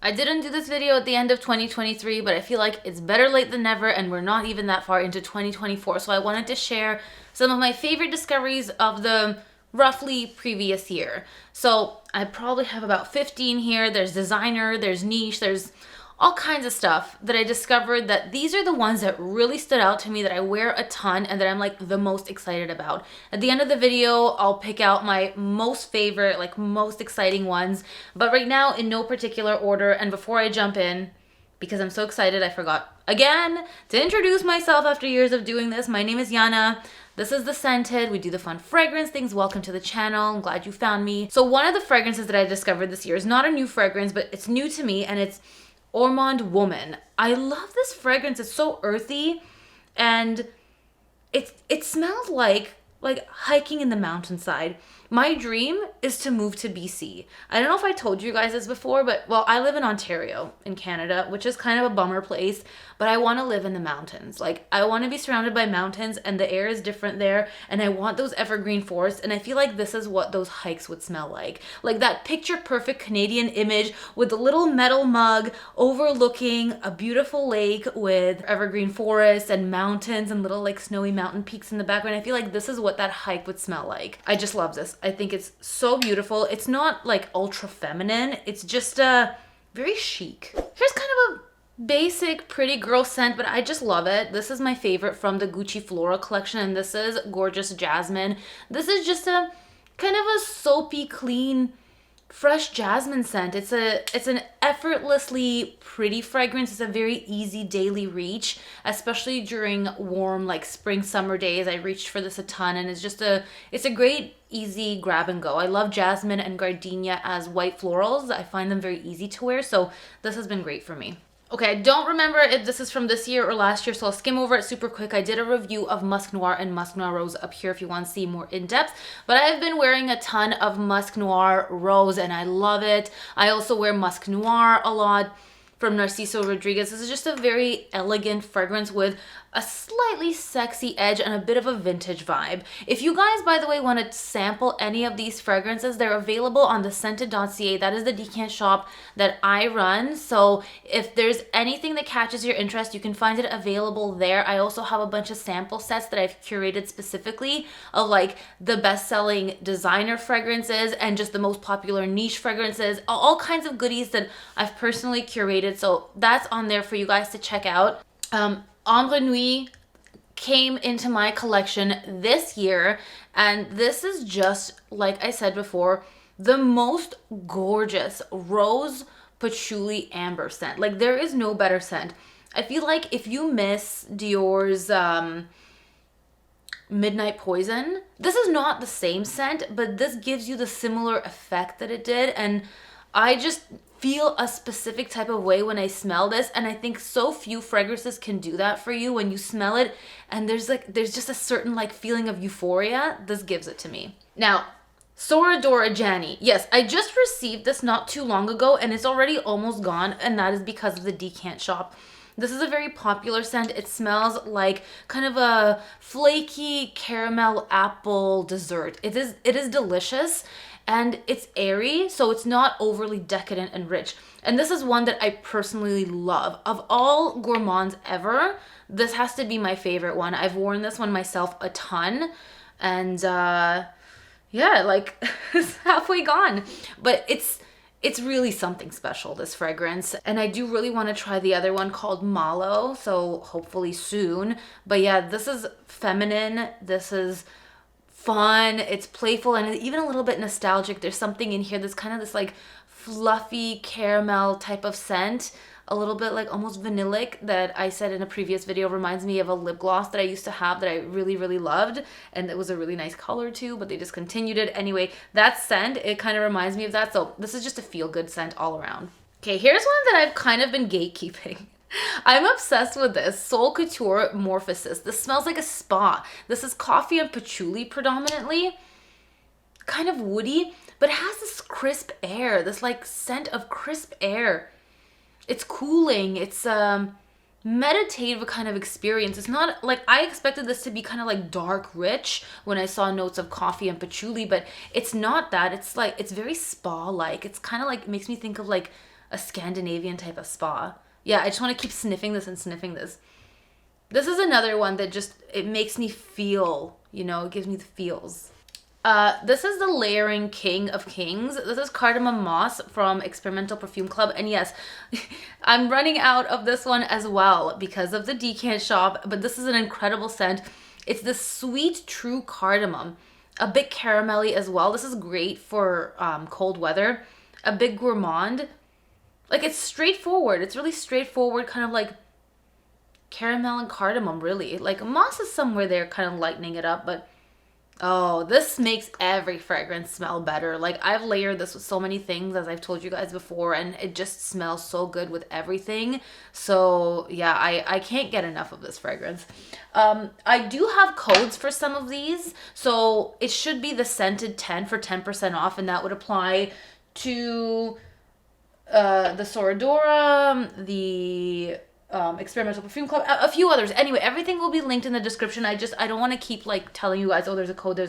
I didn't do this video at the end of 2023, but I feel like it's better late than never, and we're not even that far into 2024. So I wanted to share some of my favorite discoveries of the roughly previous year. So I probably have about 15 here. There's designer, there's niche, there's all kinds of stuff that I discovered that these are the ones that really stood out to me, that I wear a ton and that I'm like the most excited about. At the end of the video, I'll pick out my most favorite, like most exciting ones. But right now, in no particular order, and before I jump in, because I'm so excited, I forgot again to introduce myself after years of doing this. My name is Yana. This is The Scented. We do the fun fragrance things. Welcome to the channel. I'm glad you found me. So one of the fragrances that I discovered this year is not a new fragrance, but it's new to me, and it's Ormond Woman. I love this fragrance. It's so earthy, and it smells like hiking in the mountainside. My dream is to move to BC. I don't know if I told you guys this before, but well, I live in Ontario in Canada, which is kind of a bummer place, but I want to live in the mountains. Like, I want to be surrounded by mountains, and the air is different there, and I want those evergreen forests, and I feel like this is what those hikes would smell like. Like that picture perfect Canadian image with the little metal mug overlooking a beautiful lake with evergreen forests and mountains and little like snowy mountain peaks in the background. I feel like this is what that hike would smell like. I just love this. I think it's so beautiful. It's not like ultra feminine. It's just very chic. Here's kind of a basic pretty girl scent, but I just love it. This is my favorite from the Gucci Flora collection, and this is Gorgeous Jasmine. This is just a kind of a soapy, clean, fresh jasmine scent. It's an effortlessly pretty fragrance. It's a very easy daily reach, especially during warm like spring summer days. I reached for this a ton, and it's a great easy grab and go. I love jasmine and gardenia as white florals. I find them very easy to wear, so this has been great for me. Okay, I don't remember if this is from this year or last year, so I'll skim over it super quick. I did a review of Musk Noir and Musk Noir Rose up here if you want to see more in depth, but I've been wearing a ton of Musk Noir Rose and I love it. I also wear Musk Noir a lot from Narciso Rodriguez. This is just a very elegant fragrance with a slightly sexy edge and a bit of a vintage vibe. If you guys, by the way, want to sample any of these fragrances, they're available on thescented.ca. That is the decant shop that I run. So if there's anything that catches your interest, you can find it available there. I also have a bunch of sample sets that I've curated specifically of like the best-selling designer fragrances and just the most popular niche fragrances, all kinds of goodies that I've personally curated. So that's on there for you guys to check out. Ombre Nuit came into my collection this year, and this is just, like I said before, the most gorgeous rose patchouli amber scent. Like, there is no better scent. I feel like if you miss Dior's Midnight Poison, this is not the same scent, but this gives you the similar effect that it did, and I just feel a specific type of way when I smell this, and I think so few fragrances can do that for you when you smell it, and there's just a certain like feeling of euphoria. This gives it to me. Now, Sora Dora Jany. Yes, I just received this not too long ago, and it's already almost gone, and that is because of the decant shop. This is a very popular scent. It smells like kind of a flaky caramel apple dessert. It is delicious. And it's airy, so it's not overly decadent and rich. And this is one that I personally love. Of all gourmands ever, this has to be my favorite one. I've worn this one myself a ton. And yeah, like it's halfway gone. But it's really something special, this fragrance. And I do really want to try the other one called Malo, so hopefully soon. But yeah, this is feminine. This is fun, it's playful, and even a little bit nostalgic. There's something in here that's kind of this like fluffy caramel type of scent, a little bit like almost vanillic, that I said in a previous video reminds me of a lip gloss that I used to have that I really, really loved, and it was a really nice color too, but they discontinued it. Anyway, that scent, it kind of reminds me of that, so this is just a feel-good scent all around. Okay, here's one that I've kind of been gatekeeping. I'm obsessed with this Soul Couture Morphosis. This smells like a spa. This is coffee and patchouli predominantly, kind of woody, but it has this crisp air, this like scent of crisp air. It's cooling. It's meditative kind of experience. It's not like, I expected this to be kind of like dark rich when I saw notes of coffee and patchouli, but it's not that. It's like, it's very spa like. It's kind of like, makes me think of like a Scandinavian type of spa. Yeah, I just want to keep sniffing this and sniffing this. This is another one that just, it makes me feel, you know, it gives me the feels. This is the Layering King of Kings. This is Cardamom Moss from Experimental Perfume Club. And yes, I'm running out of this one as well because of the decant shop, but this is an incredible scent. It's the sweet true cardamom, a bit caramelly as well. This is great for cold weather. A bit gourmand. Like, it's straightforward. It's really straightforward, kind of like caramel and cardamom, really. Like, moss is somewhere there kind of lightening it up, but oh, this makes every fragrance smell better. Like, I've layered this with so many things, as I've told you guys before, and it just smells so good with everything. So yeah, I can't get enough of this fragrance. I do have codes for some of these, so it should be the scented 10 for 10% off, and that would apply to the Sora Dora, the Experimental Perfume Club, a few others. Anyway, everything will be linked in the description. I don't want to keep like telling you guys, oh, there's a code. But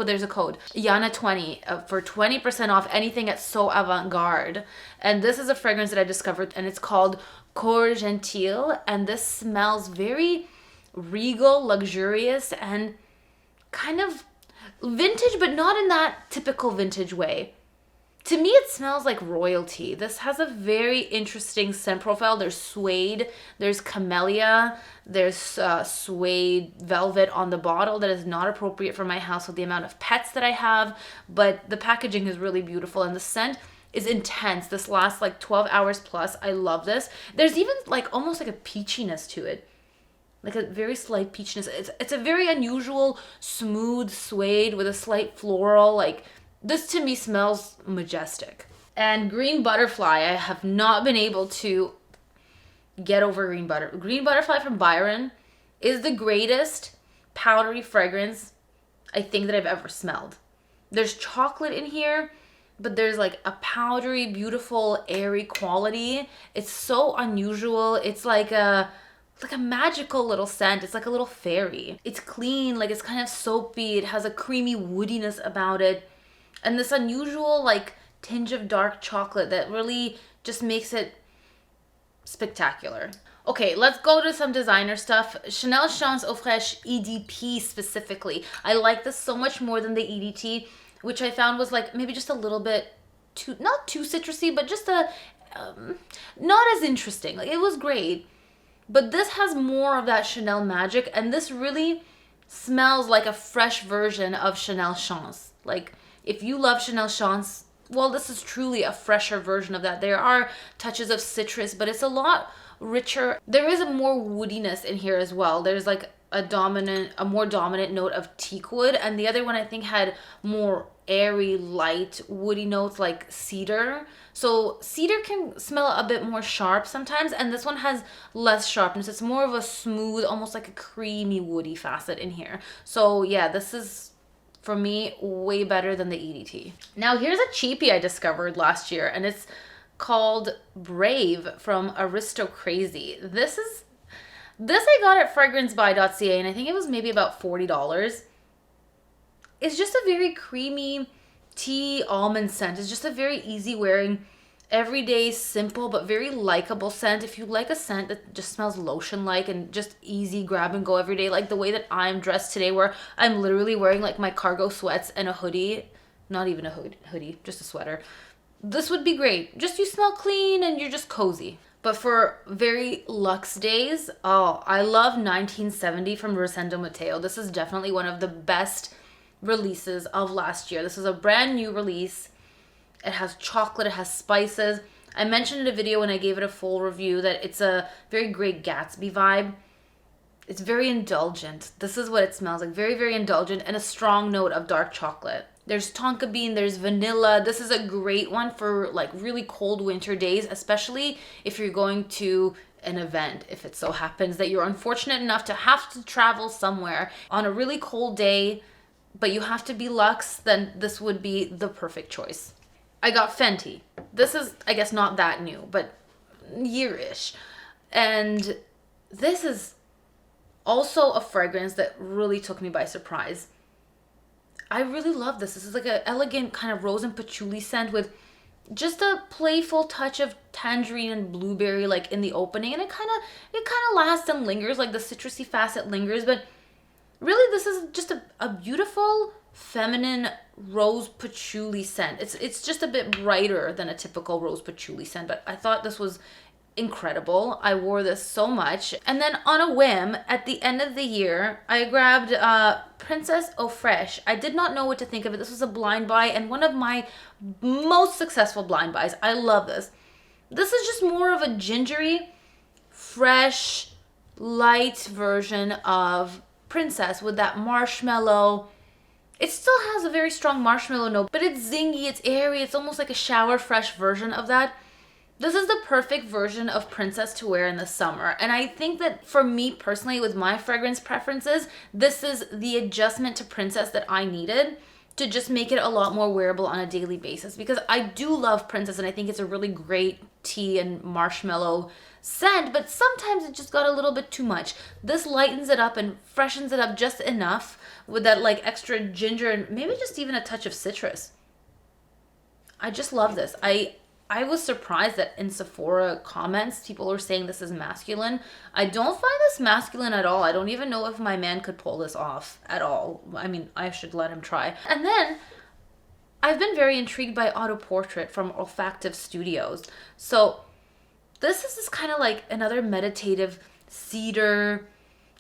there's a code. Yana 20 for 20% off anything at So Avant-Garde. And this is a fragrance that I discovered, and it's called Cor Gentile. And this smells very regal, luxurious, and kind of vintage, but not in that typical vintage way. To me, it smells like royalty. This has a very interesting scent profile. There's suede, there's camellia, there's suede velvet on the bottle that is not appropriate for my house with the amount of pets that I have, but the packaging is really beautiful and the scent is intense. This lasts like 12 hours plus. I love this. There's even like almost like a peachiness to it. Like a very slight peachiness. It's a very unusual, smooth suede with a slight floral, like, this to me smells majestic. And Green Butterfly, I have not been able to get over Green Butterfly from Byron is the greatest powdery fragrance I think that I've ever smelled. There's chocolate in here, but there's like a powdery, beautiful, airy quality. It's so unusual. It's like a magical little scent. It's like a little fairy. It's clean, like it's kind of soapy. It has a creamy woodiness about it. And this unusual like tinge of dark chocolate that really just makes it spectacular. Okay, let's go to some designer stuff. Chanel Chance Eau Fraiche EDP specifically. I like this so much more than the EDT, which I found was like maybe just a little bit too, not too citrusy, but just not as interesting. Like, it was great, but this has more of that Chanel magic, and this really smells like a fresh version of Chanel Chance. Like, if you love Chanel Chance, well, this is truly a fresher version of that. There are touches of citrus, but it's a lot richer. There is a more woodiness in here as well. There's like a more dominant note of teak wood, and the other one I think had more airy, light, woody notes like cedar. So cedar can smell a bit more sharp sometimes, and this one has less sharpness. It's more of a smooth, almost like a creamy, woody facet in here. So yeah, this is, for me, way better than the EDT. Now here's a cheapie I discovered last year, and it's called Brave from Aristocrazy. This I got at fragrancebuy.ca, and I think it was maybe about $40. It's just a very creamy tea almond scent. It's just a very easy wearing, everyday, simple, but very likable scent. If you like a scent that just smells lotion-like and just easy grab and go every day, like the way that I'm dressed today, where I'm literally wearing like my cargo sweats and a hoodie, not even a hoodie, just a sweater. This would be great. Just you smell clean and you're just cozy. But for very luxe days, oh, I love 1970 from Rosendo Mateu. This is definitely one of the best releases of last year. This is a brand new release. It has chocolate, it has spices. I mentioned in a video when I gave it a full review that it's a very Great Gatsby vibe. It's very indulgent. This is what it smells like. Very, very indulgent, and a strong note of dark chocolate. There's tonka bean, there's vanilla. This is a great one for like really cold winter days, especially if you're going to an event, if it so happens that you're unfortunate enough to have to travel somewhere on a really cold day, but you have to be luxe, then this would be the perfect choice. I got Fenty. This is, I guess, not that new, but year-ish. And this is also a fragrance that really took me by surprise. I really love this. This is like an elegant kind of rose and patchouli scent with just a playful touch of tangerine and blueberry like in the opening, and it kind of lasts and lingers, like the citrusy facet lingers, but really this is just a beautiful feminine rose patchouli scent. It's just a bit brighter than a typical rose patchouli scent, but I thought this was incredible. I wore this so much. And then on a whim, at the end of the year, I grabbed Princess Eau Fraiche. I did not know what to think of it. This was a blind buy and one of my most successful blind buys. I love this. This is just more of a gingery, fresh, light version of Princess with that marshmallow. It still has a very strong marshmallow note, but it's zingy, it's airy, it's almost like a shower fresh version of that. This is the perfect version of Princess to wear in the summer. And I think that for me personally, with my fragrance preferences, this is the adjustment to Princess that I needed to just make it a lot more wearable on a daily basis. Because I do love Princess and I think it's a really great tea and marshmallow scent, but sometimes it just got a little bit too much. This lightens it up and freshens it up just enough with that like extra ginger and maybe just even a touch of citrus. I just love this. I was surprised that in Sephora comments, people were saying this is masculine. I don't find this masculine at all. I don't even know if my man could pull this off at all. I mean, I should let him try. And then I've been very intrigued by Auto Portrait from Olfactive Studios. So this is just kind of like another meditative cedar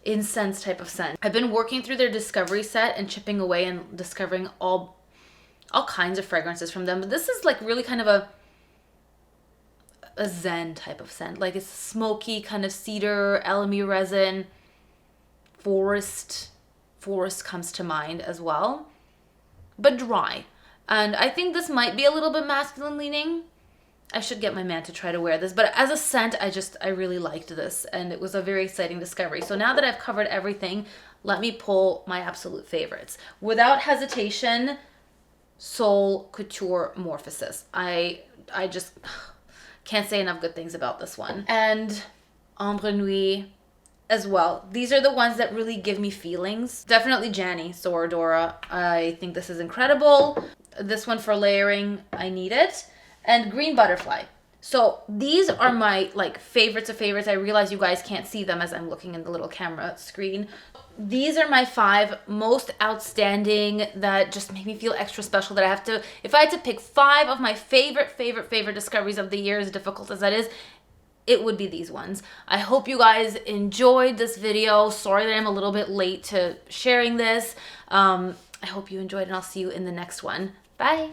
incense type of scent. I've been working through their discovery set and chipping away and discovering all kinds of fragrances from them. But this is like really kind of a zen type of scent. Like it's smoky kind of cedar, elemi resin, forest comes to mind as well, but dry. And I think this might be a little bit masculine leaning. I should get my man to try to wear this, but as a scent, I really liked this and it was a very exciting discovery. So now that I've covered everything, let me pull my absolute favorites. Without hesitation, Soul Couture Morphosis. I just can't say enough good things about this one. And Ombre Nuit as well. These are the ones that really give me feelings. Definitely Jany, Sora Dora. I think this is incredible. This one for layering, I need it. And Green Butterfly. So these are my like favorites of favorites. I realize you guys can't see them as I'm looking in the little camera screen. These are my 5 most outstanding that just make me feel extra special, that I have to, if I had to pick 5 of my favorite discoveries of the year, as difficult as that is, it would be these ones. I hope you guys enjoyed this video. Sorry that I'm a little bit late to sharing this. I hope you enjoyed and I'll see you in the next one. Bye.